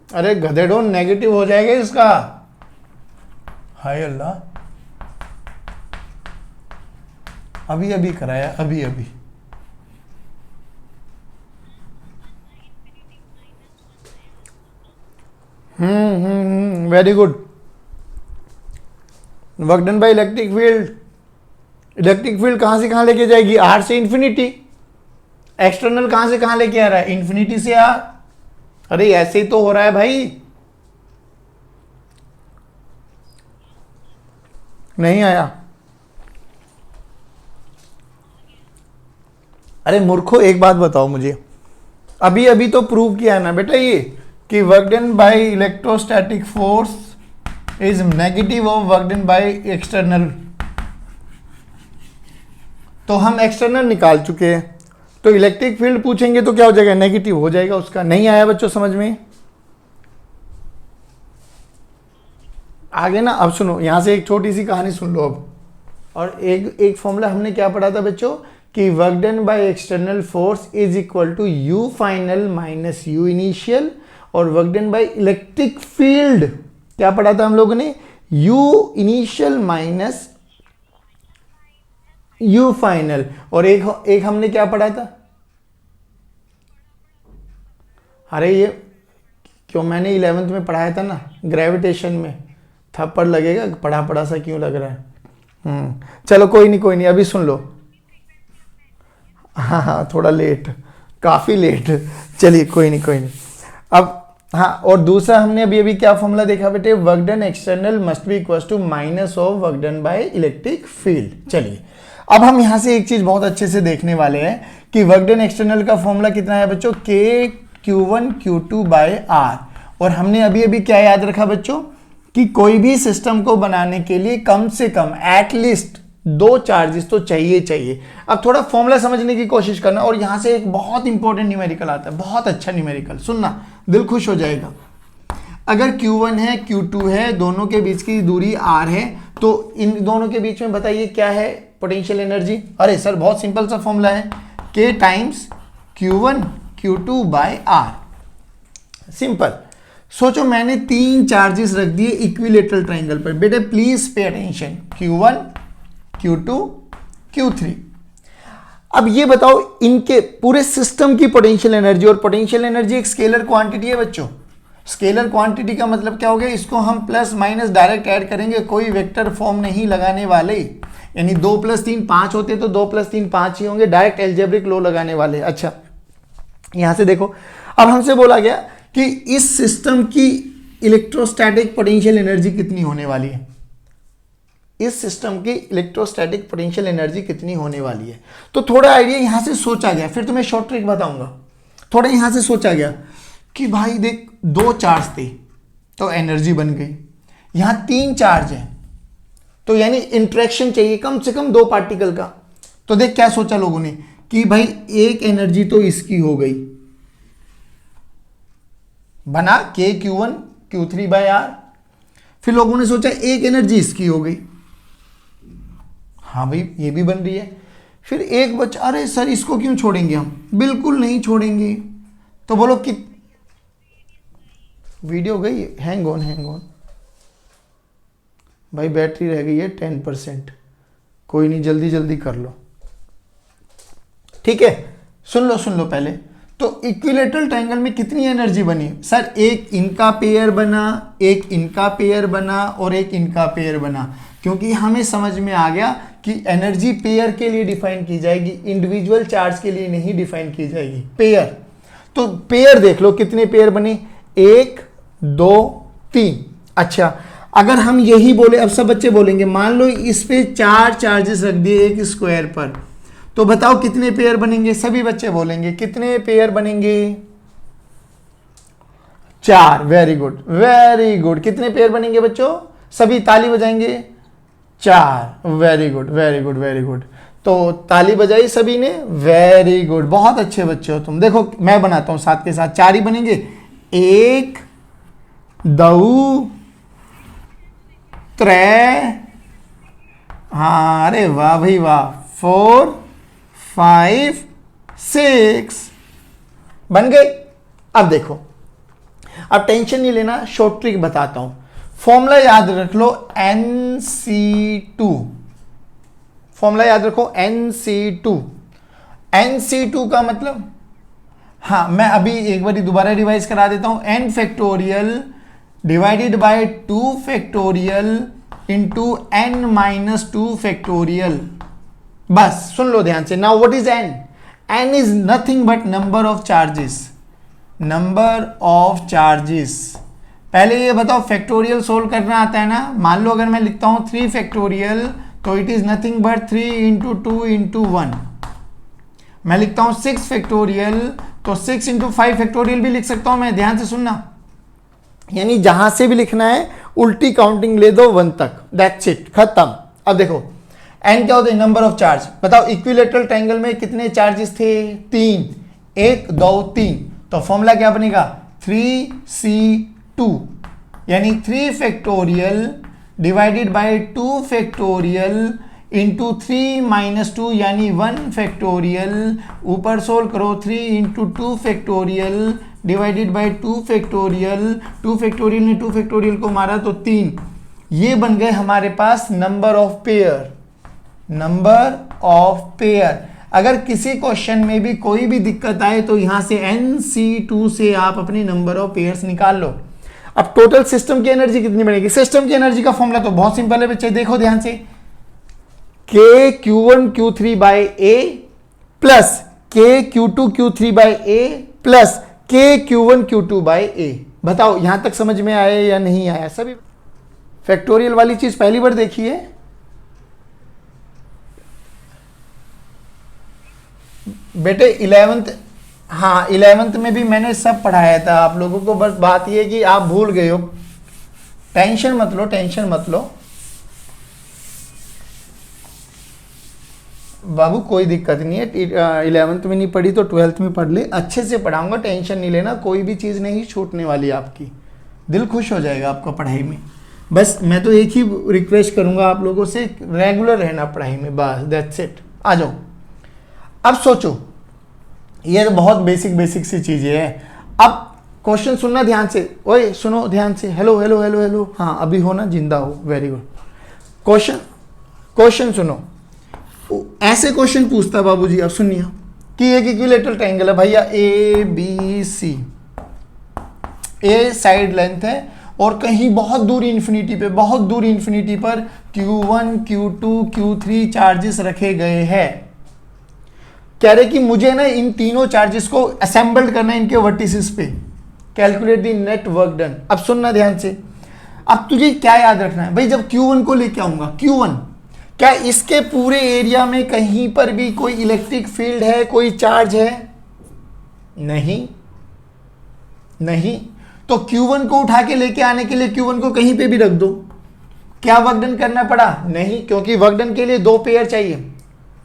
अरे गधेड़ो नेगेटिव हो जाएगा इसका, हाय अल्लाह, अभी अभी कराया, अभी अभी। Very good. Work done by electric field, electric field कहां से कहां लेके जाएगी? आर से इंफिनिटी। एक्सटर्नल कहां से कहां लेके आ रहा है? इंफिनिटी से आर। अरे ऐसे ही तो हो रहा है भाई, नहीं आया? अरे मूर्खो, एक बात बताओ मुझे, अभी अभी तो प्रूव किया है ना बेटा ये, कि work done by electrostatic force is negative of work done by external. तो हम एक्सटर्नल निकाल चुके हैं, तो इलेक्ट्रिक फील्ड पूछेंगे तो क्या हो जाएगा? नेगेटिव हो जाएगा उसका। नहीं आया बच्चों समझ में? आगे ना, अब सुनो, यहां से एक छोटी सी कहानी सुन लो अब। और एक फॉर्मूला हमने क्या पढ़ा था बच्चों, कि work done by external force is equal to U final minus U initial, और work done by electric field क्या पढ़ा था हम लोगों ने? U initial minus U final. और एक हमने क्या पढ़ा था? अरे ये क्यों, मैंने 11th में पढ़ाया था ना, ग्रेविटेशन में। थप्पड़ लगेगा, पढ़ा पढ़ा सा क्यों लग रहा है? चलो कोई नहीं कोई नहीं, अभी सुन लो। हाँ हाँ, थोड़ा लेट, काफ़ी लेट, चलिए कोई नहीं कोई नहीं। अब हाँ, और दूसरा हमने अभी अभी क्या फॉर्मूला देखा बेटे? Work done external must be equal to minus of work done by electric field. चलिए, अब हम यहाँ से एक चीज़ बहुत अच्छे से देखने वाले हैं कि वर्क डन एक्सटर्नल का फॉर्मूला कितना है बच्चों? KQ1 Q2/r। और हमने अभी अभी क्या याद रखा बच्चों, कि कोई भी सिस्टम को बनाने के लिए कम से कम एटलीस्ट 2 चार्जेस तो चाहिए। अब थोड़ा फॉर्मूला समझने की कोशिश करना, और यहां से एक बहुत इंपॉर्टेंट न्यूमेरिकल आता है, बहुत अच्छा न्यूमेरिकल, सुनना, दिल खुश हो जाएगा। अगर Q1 है Q2 है, दोनों के बीच की दूरी r है, तो इन दोनों के बीच में बताइए क्या है पोटेंशियल एनर्जी? अरे सर बहुत सिंपल सा फॉर्मूला है, K times Q1 Q2/r। Simple. सोचो मैंने 3 चार्जेस रख दिए इक्विलेटरल ट्रायंगल पर, बेटे please pay attention, Q1 Q2 Q3। अब ये बताओ इनके पूरे सिस्टम की पोटेंशियल एनर्जी, और पोटेंशियल एनर्जी एक स्केलर क्वांटिटी है बच्चों। स्केलर क्वांटिटी का मतलब क्या हो गया? इसको हम प्लस माइनस डायरेक्ट ऐड करेंगे, कोई वेक्टर फॉर्म नहीं लगाने वाले। यानी 2 + 3 5 होते तो 2 + 3 5 ही होंगे, डायरेक्ट एल्जेब्रिक लॉ लगाने वाले। अच्छा, यहां से देखो, अब हमसे बोला गया कि इस सिस्टम की इलेक्ट्रोस्टैटिक पोटेंशियल एनर्जी कितनी होने वाली है? इस सिस्टम की इलेक्ट्रोस्टैटिक पोटेंशियल एनर्जी कितनी होने वाली है? तो थोड़ा आइडिया यहां से सोचा गया, फिर तुम्हें शॉर्ट ट्रिक बताऊंगा। थोड़ा यहां से सोचा गया कि भाई देख, 2 चार्ज थे तो एनर्जी बन गई, यहां 3 चार्ज है तो यानी इंटरेक्शन चाहिए कम से कम 2 पार्टिकल का। तो देख क्या सोचा लोगों ने कि भाई एक एनर्जी तो इसकी हो गई, बना KQ1 Q3/r। फिर लोगों ने सोचा एक एनर्जी इसकी हो गई, हाँ भाई ये भी बन रही है। फिर एक बच्चा, अरे सर इसको क्यों छोड़ेंगे हम, बिल्कुल नहीं छोड़ेंगे। तो बोलो कि वीडियो गई, हैंग ऑन भाई, बैटरी रह गई है 10%, कोई नहीं जल्दी जल्दी कर लो, ठीक है। सुन लो पहले। तो इक्विलेटरल ट्रायंगल में कितनी एनर्जी बनी सर, एक इनका पेयर बना, एक इनका पेयर बना और एक इनका पेयर बना, क्योंकि हमें समझ में आ गया कि एनर्जी पेयर के लिए डिफाइन की जाएगी, इंडिविजुअल चार्ज के लिए नहीं डिफाइन की जाएगी, पेयर। तो पेयर देख लो कितने पेयर बने, 1 2 3। अच्छा अगर हम यही बोले, अब सब बच्चे बोलेंगे मान लो इस पे 4 चार्जेस रख दिए एक स्क्वायर पर, तो बताओ कितने पेयर बनेंगे, सभी बच्चे बोलेंगे कितने पेयर बनेंगे, 4। Very good. कितने पेयर बनेंगे बच्चों, सभी ताली बजाएंगे, 4। Very good. तो ताली बजाई सभी ने, वेरी गुड, बहुत अच्छे बच्चे हो तुम। देखो मैं बनाता हूं साथ के साथ, 4 ही बनेंगे, 1 2 3, हाँ अरे वाह भाई वाह, 4 5 6 बन गए। अब देखो, अब टेंशन नहीं लेना, शॉर्ट ट्रिक बताता हूं। फॉर्मूला याद रख लो NC2, फॉर्मूला याद रखो NC2। NC2 का मतलब, हाँ मैं अभी एक बार दोबारा रिवाइज करा देता हूं, n factorial divided by 2 factorial into n-2 factorial. बस सुन लो ध्यान से। Now what is n? n is nothing but number of charges, number of charges. पहले ये बताओ फैक्टोरियल सोल्व करना आता है ना, मान लो अगर मैं लिखता हूं 3 फैक्टोरियल तो it is nothing but 3 into 2 into 1। मैं लिखता हूं 6 फैक्टोरियल तो 6 इंटू 5 फैक्टोरियल भी लिख सकता हूं मैं, ध्यान से सुनना, यानी जहां से भी लिखना है उल्टी काउंटिंग ले दो 1 तक, दैट्स इट, खत्म। अब देखो n क्या होता है, नंबर ऑफ चार्ज। बताओ इक्विलेटरल ट्रायंगल में कितने चार्जेस थे, 3, 1 2 3। तो फॉर्मूला क्या बनेगा, 3C2, यानी 3 factorial divided by 2 factorial into 3 - 2 यानी 1 फैक्टोरियल, ऊपर सोल्व करो 3 into 2 factorial divided by 2 factorial, 2 factorial ने 2 फैक्टोरियल को मारा तो 3। ये बन गए हमारे पास number of pair, number of pair. अगर किसी क्वेश्चन में भी कोई भी दिक्कत आए तो यहां से NC2 से आप अपने नंबर ऑफ पेयर्स निकाल लो। अब टोटल सिस्टम की एनर्जी कितनी बनेगी, सिस्टम की एनर्जी का फॉर्मूला तो बहुत सिंपल है बच्चे, देखो ध्यान से, KQ1Q3 by A plus KQ2Q3 by A plus KQ1Q2 by A। बताओ यहां तक समझ में आया या नहीं आया सभी? फैक्टोरियल वाली चीज पहली बार देखी है? बेटे 11th, हाँ 11th में भी मैंने सब पढ़ाया था आप लोगों को, बस बात ये कि आप भूल गए हो। टेंशन मत लो बाबू, कोई दिक्कत नहीं है। 11th में नहीं पढ़ी तो 12th में पढ़ ले, अच्छे से पढ़ाऊंगा, टेंशन नहीं लेना, कोई भी चीज़ नहीं छूटने वाली आपकी, दिल खुश हो जाएगा आपका पढ़ाई में। बस मैं तो एक ही रिक्वेस्ट करूंगा आप लोगों से, रेगुलर रहना पढ़ाई में, बस दैट्स इट। आ जाओ, अब सोचो, ये तो बहुत बेसिक सी चीज़ें हैं। अब क्वेश्चन सुनना ध्यान से, ओए सुनो ध्यान से, हेलो हेलो हेलो हेलो, हाँ अभी हो ना, जिंदा हो, वेरी गुड। क्वेश्चन सुनो, ऐसे क्वेश्चन पूछता बाबूजी, अब सुनिए कि एक इक्विलेटरल ट्रायंगल है भैया, ABC, ए साइड लेंथ है और कहीं बहुत दूर इन्फिनिटी पर Q1 Q2 Q3 चार्जेस रखे गए हैं। कह रहे कि मुझे ना इन तीनों चार्जेस को असेंबल्ड करना है इनके वर्टिसेस पे, calculate the net work done. अब सुनना ध्यान से, अब तुझे क्या याद रखना है भाई, जब Q1 को लेके आऊंगा, Q1 क्या इसके पूरे एरिया में कहीं पर भी कोई इलेक्ट्रिक फील्ड है, कोई चार्ज है? नहीं। तो Q1 को उठा के लेके आने के लिए Q1 को कहीं पे भी रख दो, क्या वर्क डन करना पड़ा? नहीं, क्योंकि वर्क डन के लिए 2 पेयर चाहिए।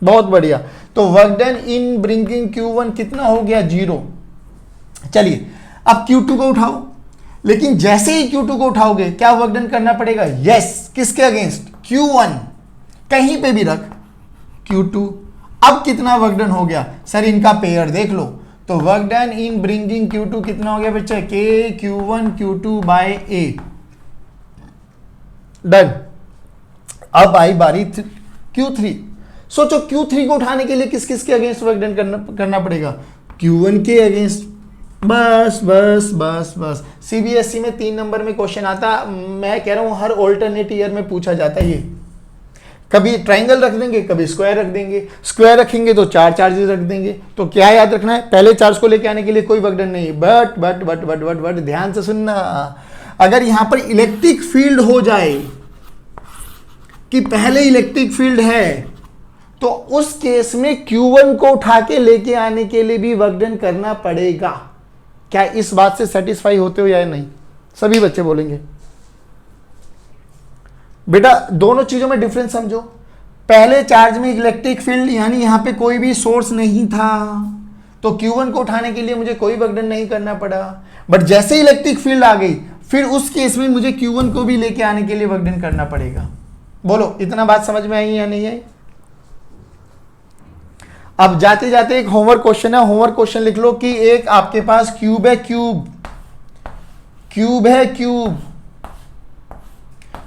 बहुत बढ़िया, तो work done in bringing Q1 कितना हो गया? 0। चलिए अब Q2 को उठाओ, लेकिन जैसे ही Q2 को उठाओगे क्या वर्क डन करना पड़ेगा? यस, किसके अगेंस्ट? Q1, कहीं पे भी रख, Q2। अब कितना वर्क डन हो गया सर, इनका पेयर देख लो, तो work done in bringing Q2 कितना हो गया बच्चा, K Q1 Q2 bye A। Done. अब आई बारी Q3। सोचो Q3 को उठाने के लिए किस किस के अगेंस्ट वर्क डन करना पड़ेगा, Q1 के अगेंस्ट। बस बस बस बस, सीबीएसई में 3 नंबर में क्वेश्चन आता, मैं कह रहा हूं हर ऑल्टरनेट ईयर में पूछा जाता है ये। कभी ट्राइंगल रख देंगे, कभी स्क्वायर रख देंगे, स्क्वायर रखेंगे तो 4 चार्जेस रख देंगे। तो क्या याद रखना है, पहले चार्ज को लेके आने के लिए कोई वर्क डन नहीं, but but but but but but ध्यान से सुनना, अगर यहां पर इलेक्ट्रिक फील्ड हो जाए कि पहले इलेक्ट्रिक फील्ड है, तो उस केस में Q1 को उठा के लेके आने के लिए भी वर्क डन करना पड़ेगा। क्या इस बात से सेटिस्फाई होते हो या नहीं, सभी बच्चे बोलेंगे। बेटा दोनों चीजों में डिफरेंस समझो, पहले चार्ज में इलेक्ट्रिक फील्ड यानी यहां पे कोई भी सोर्स नहीं था, तो Q1 को उठाने के लिए मुझे कोई वर्क डन नहीं करना पड़ा। बट जैसे इलेक्ट्रिक फील्ड आ गई, फिर उस केस में मुझे Q1 को भी लेके आने के लिए वर्क डन करना पड़ेगा। बोलो इतना बात समझ में आई या नहीं आई। अब जाते जाते एक होमवर्क क्वेश्चन है, होमवर्क क्वेश्चन लिख लो कि एक आपके पास क्यूब है, क्यूब है क्यूब,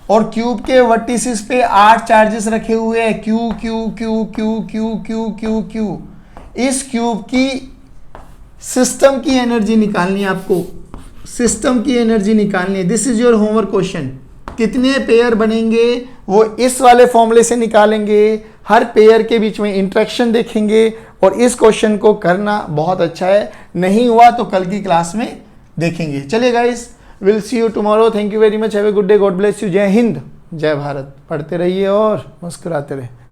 और क्यूब के वर्टिसेस पे 8 चार्जेस रखे हुए हैं, Q Q Q Q Q Q Q Q. इस क्यूब की सिस्टम की एनर्जी निकालनी है आपको, सिस्टम की एनर्जी निकालनी है। This is your homework question. कितने पेयर बनेंगे वो इस वाले फॉर्मूले से निकालेंगे, हर पेयर के बीच में इंटरेक्शन देखेंगे, और इस क्वेश्चन को करना बहुत अच्छा है। नहीं हुआ तो कल की क्लास में देखेंगे। चलिए guys, will see you tomorrow, thank you very much, have a good day, God bless you, जय हिंद जय भारत। पढ़ते रहिए और मुस्कुराते रहिए।